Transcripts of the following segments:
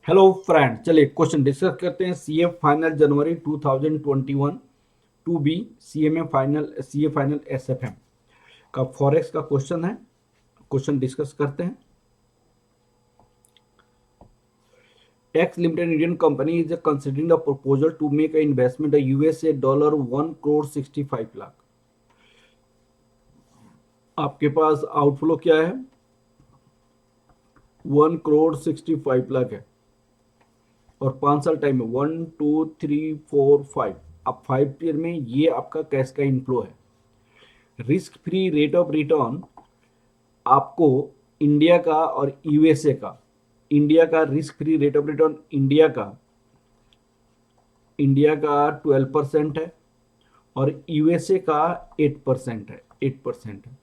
Hello friend, चलिए question discuss करते हैं। CA final January 2021 to be CA final SFM का फॉरेक्स का क्वेश्चन है। क्वेश्चन डिस्कस करते हैं। X limited Indian company is considering the proposal to make a investment USA dollar 1 crore 65 lakh. आपके पास आउटफ्लो क्या है? 1 करोड़ 65 लाख है और 5 साल टाइम है। 1 2 3 4 5। अब 5 ईयर में ये आपका कैश का इनफ्लो है। Risk free rate of return आपको इंडिया का और यूएसए का, इंडिया का risk free rate of return India का 12% है और यूएसए का 8% है। 8% है।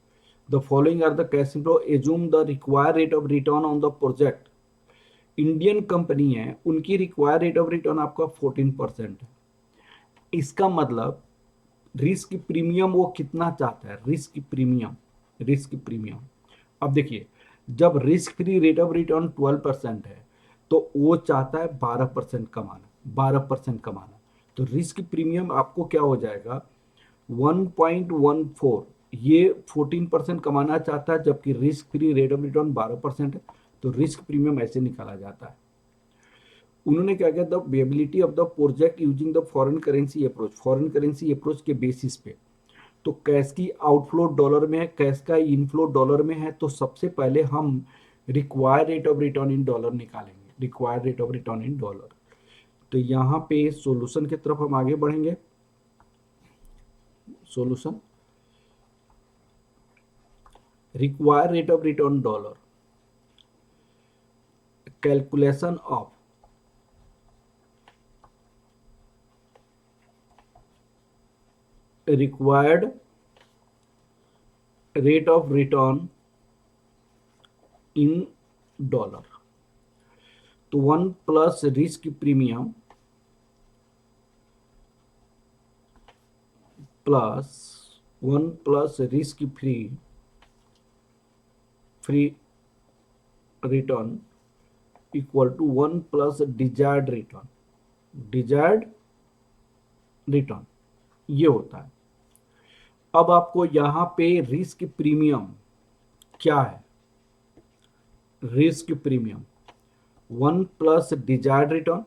The following are the cash inflow. Assume the required rate of return on the project. Indian company है, उनकी रिक्वायर्ड रेट ऑफ रिटर्न आपका 14% है। इसका मतलब रिस्क प्रीमियम वो कितना चाहता है? रिस्क प्रीमियम अब देखिए, जब risk free rate of return 12% है तो वो चाहता है 12% कमाना, 12% कमाना। तो रिस्क प्रीमियम आपको क्या हो जाएगा? 1.14। ये 14% कमाना चाहता है जबकि risk free rate of return 12% है। तो रिस्क प्रीमियम ऐसे निकाला जाता है। उन्होंने क्या किया? The viability of the project using the foreign currency approach. Foreign currency approach के बेसिस पे तो कैश की आउटफ्लो डॉलर में है, कैश का इनफ्लो डॉलर में है। तो सबसे पहले हम required rate of return in dollar निकालेंगे। Required rate of return in dollar. तो यहाँ पे सॉल्यूशन की तरफ हम आगे बढ़ेंगे। Solution, required rate of return dollar, calculation of required rate of return in dollar. तो 1 plus risk premium plus 1 plus risk free return equal to 1 plus desired return ये होता है। अब आपको यहां पे रिस्क प्रीमियम क्या है? Risk premium 1 plus desired return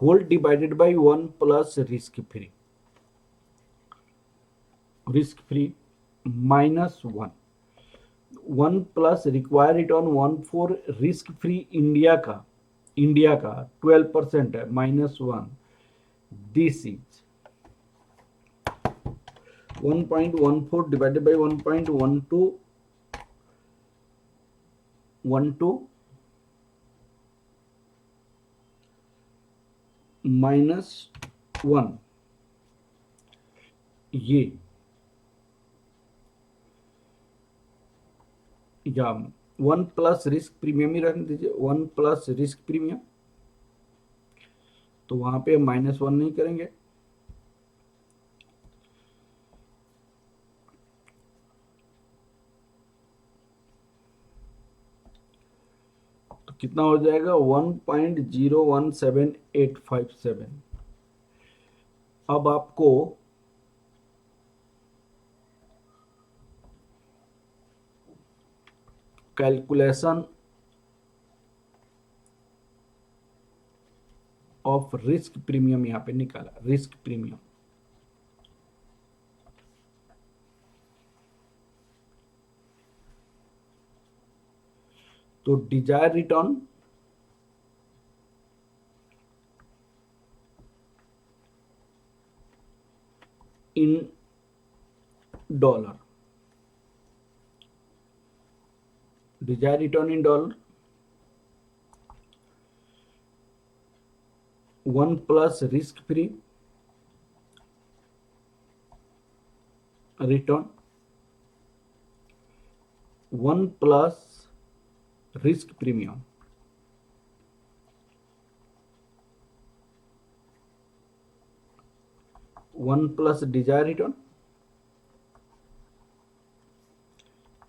whole divided by 1 plus risk free -1। 1 plus required return 1 4 risk free India का 12% है -1। This is 1.14 divided by 1.12 -1। ये या 1 प्लस रिस्क प्रीमियम ही रहने दीजिए। 1 प्लस रिस्क प्रीमियम, तो वहां पे -1 नहीं करेंगे। तो कितना हो जाएगा? 1.017857। अब आपको कैलकुलेशन ऑफ रिस्क प्रीमियम यहां पे निकाला। रिस्क प्रीमियम तो desire return in dollar, desire return in dollar 1 plus risk free return 1 plus risk premium 1 plus desire return.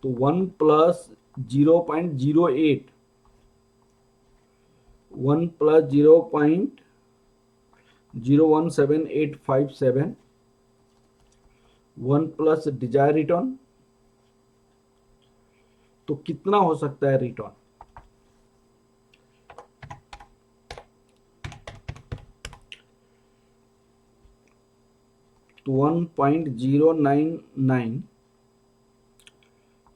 तो 1 plus 0.08 1 plus 0.017857, 1 plus desire return, तो कितना हो सकता है रिटर्न? तो 1.099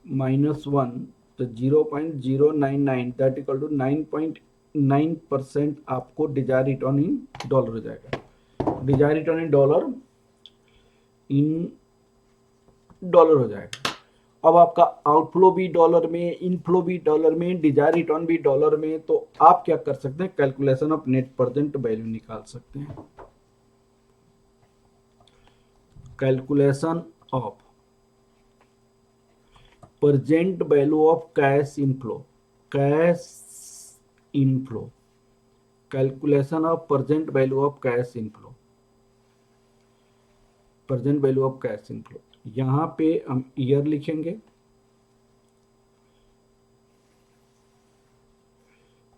माइनस 1, तो 0.099 दैट इक्वल टू 9.9% आपको डिजायर रिटर्न इन डॉलर हो जाएगा। डिजायर रिटर्न इन डॉलर हो जाएगा। अब आपका आउटफ्लो भी डॉलर में, इनफ्लो भी डॉलर में, डिजायर रिटर्न भी डॉलर में, तो आप क्या कर सकते हैं? Calculation of net present value निकाल सकते हैं। Calculation of present value of cash inflow, cash inflow, calculation of present value of cash inflow, present value of cash inflow. यहां पे हम ईयर लिखेंगे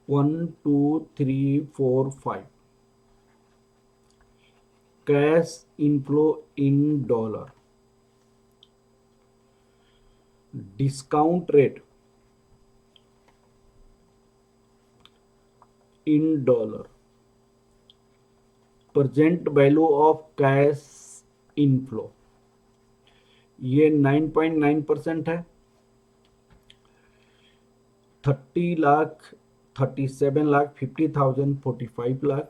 1 2 3 4 5, cash inflow in dollar, discount rate in dollar, present value of cash inflow, ये 9.9% है। 30 लाख, 37 लाख, 50,000, 45 लाख,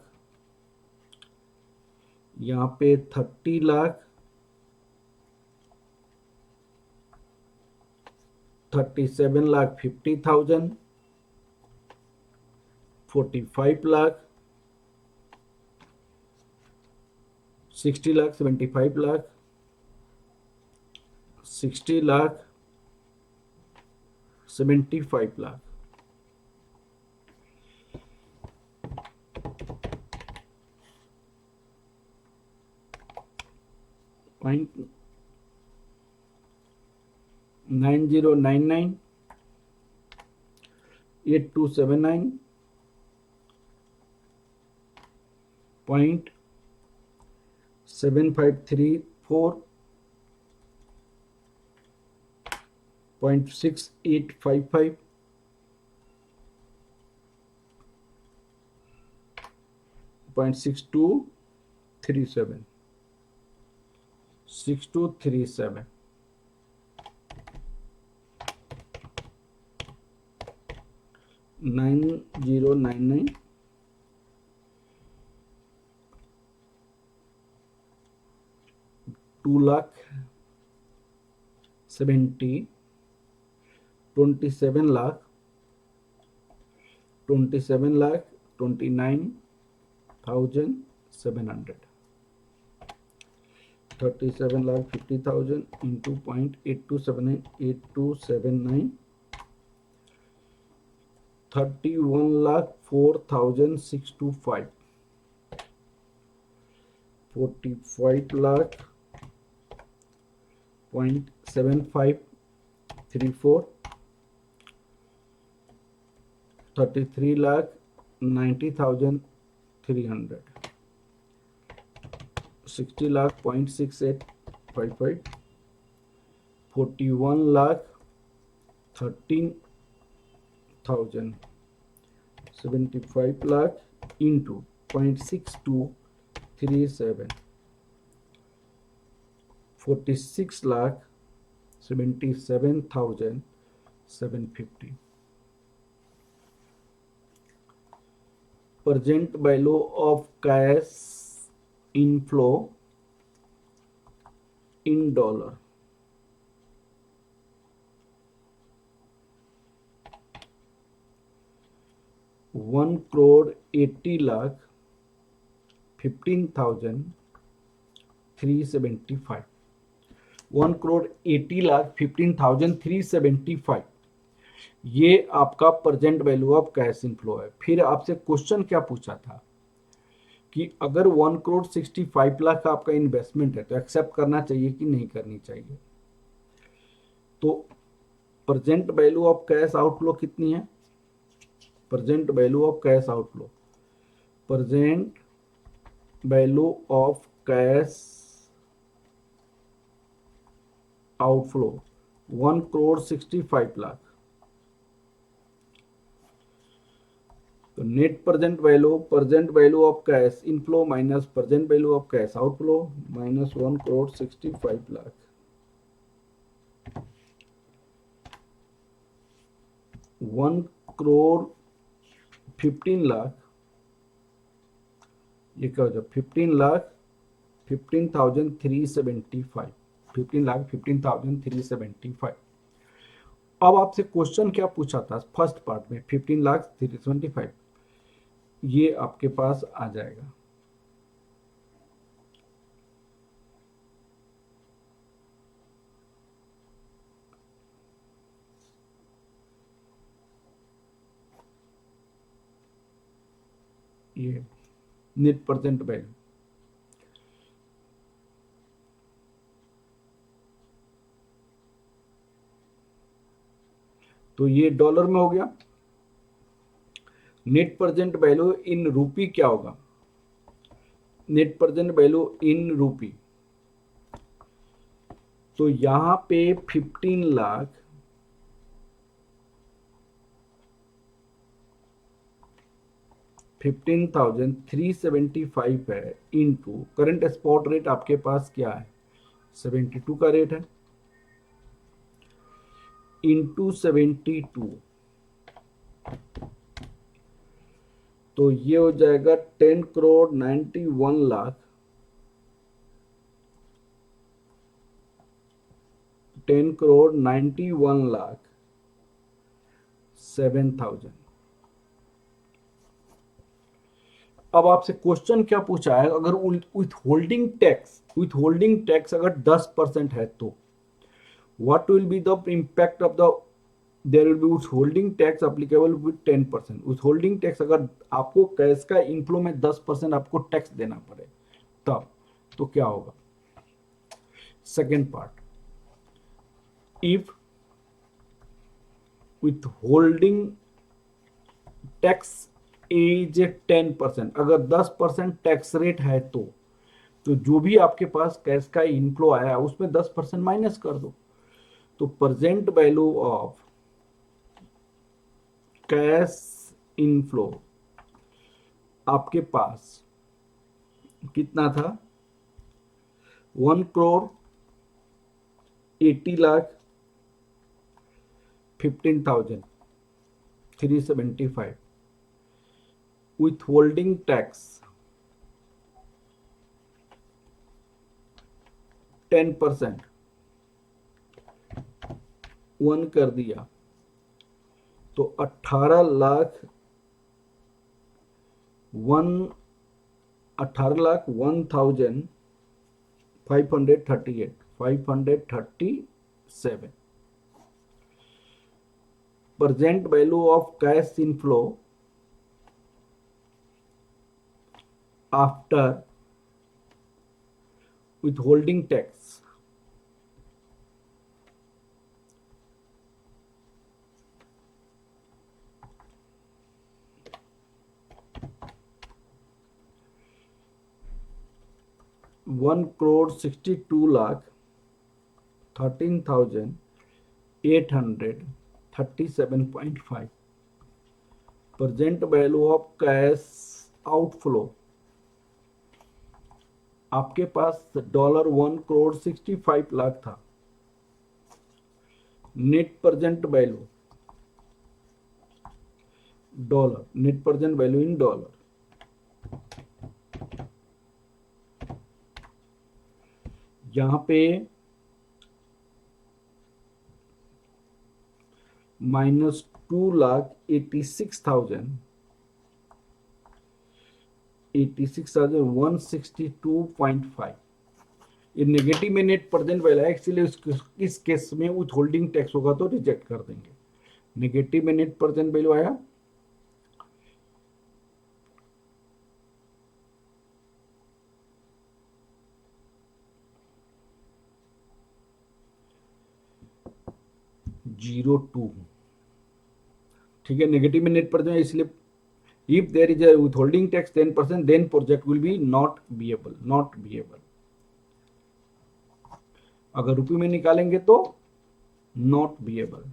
यहाँ पे 30 lakh, 37 lakh, 50,000, 45 lakh, 60 lakh, 75 lakh, 60 lakh, 75 lakh. .9099 8279 .7534 .6855 .6237 6237 9099 2 lakh 70 27 lakh 27 lakh 29,700 37 lakh 50,000 into 0.8279 31 lakh 4,625 45 lakh 0.7534 33 lakh 90,300 60 lakh 0.6855 41 lakh 13,000 75 lakh into 0.6237 46 lakh 77,750 present value of cash inflow in dollar. $1 crore 80 lakh 15,375 1 crore 80 lakh 15,375 ये आपका present value of cash inflow है। फिर आपसे question क्या पूछा था कि अगर 1 करोड़ 65 लाख का आपका इन्वेस्टमेंट है तो एक्सेप्ट करना चाहिए कि नहीं करनी चाहिए। तो present value of cash outflow कितनी है? Present value of cash outflow, present value of cash outflow 1,65,00,000। तो net present value of cash inflow minus present value of cash outflow minus 1,65,00,000। 1,15,00,000, ये क्या हो जाए 15,00,000 15,375, 15,15,375। अब आपसे क्वेश्चन क्या पूछा था फर्स्ट पार्ट में 15,375, ये आपके पास आ जाएगा। ये नेट प्रेजेंट वैल्यू, तो ये डॉलर में हो गया। नेट प्रेजेंट वैल्यू इन रूपी क्या होगा, नेट प्रेजेंट वैल्यू इन रूपी, तो यहां पे 15,00,000 15,375 है इनटू करंट स्पॉट रेट आपके पास क्या है 72 का रेट है, इंटू 72, तो ये हो जाएगा 10,91,00,000, 10,91,07,000। अब आपसे क्वेश्चन क्या पूछा है, अगर विथ होल्डिंग टैक्स अगर 10% है तो what will be the impact of the, there will be withholding tax applicable with 10%। withholding tax अगर आपको कैश का इनफ्लो में 10% आपको टैक्स देना पड़े तब तो क्या होगा। Second part, if withholding tax is 10%, अगर 10% टैक्स रेट है तो जो भी आपके पास कैश का इनफ्लो आया है उसमें 10% माइनस कर दो। तो present value of cash inflow आपके पास कितना था 1,80,15,375 विथ होल्डिंग टैक्स 10% 1 कर दिया तो 18,01,537। Present value of cash inflow after withholding tax, ₹1,62,00,000 13,837.5। Present value of cash outflow आपके पास $1,65,00,000 था। Net present value dollar, net present value in dollar, यहां पे -2,86,162.5। ये नेगेटिव में नेट प्रेजेंट वैल्यू है, एक्चुअली इस केस में विथ होल्डिंग टैक्स होगा तो रिजेक्ट कर देंगे। नेगेटिव में नेट प्रेजेंट वैल्यू आया -0.2, ठीक है, नेगेटिव में नेट प्रेजेंट, इसलिए if there is a withholding tax 10% then project will be not viable. अगर रुपये में निकालेंगे तो not viable.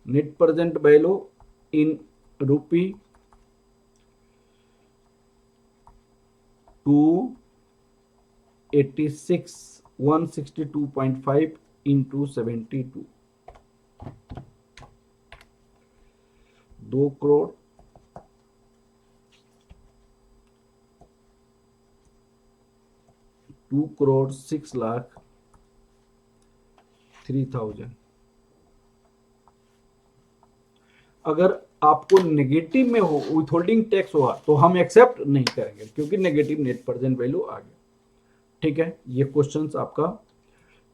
Net present value in rupee 162.5 into 72, 2 crore 6,03,000। अगर आपको नेगेटिव में हो, विथहोल्डिंग टैक्स हुआ, तो हम एक्सेप्ट नहीं करेंगे क्योंकि नेगेटिव नेट प्रेजेंट वैल्यू आ गया। ठीक है, ये क्वेश्चंस आपका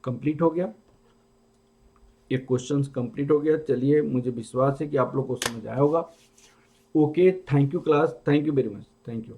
कंप्लीट हो गया, ये क्वेश्चंस कंप्लीट हो गया। चलिए, मुझे विश्वास है कि आप लोग को समझ आया होगा। Okay, thank you class, thank you very much, thank you.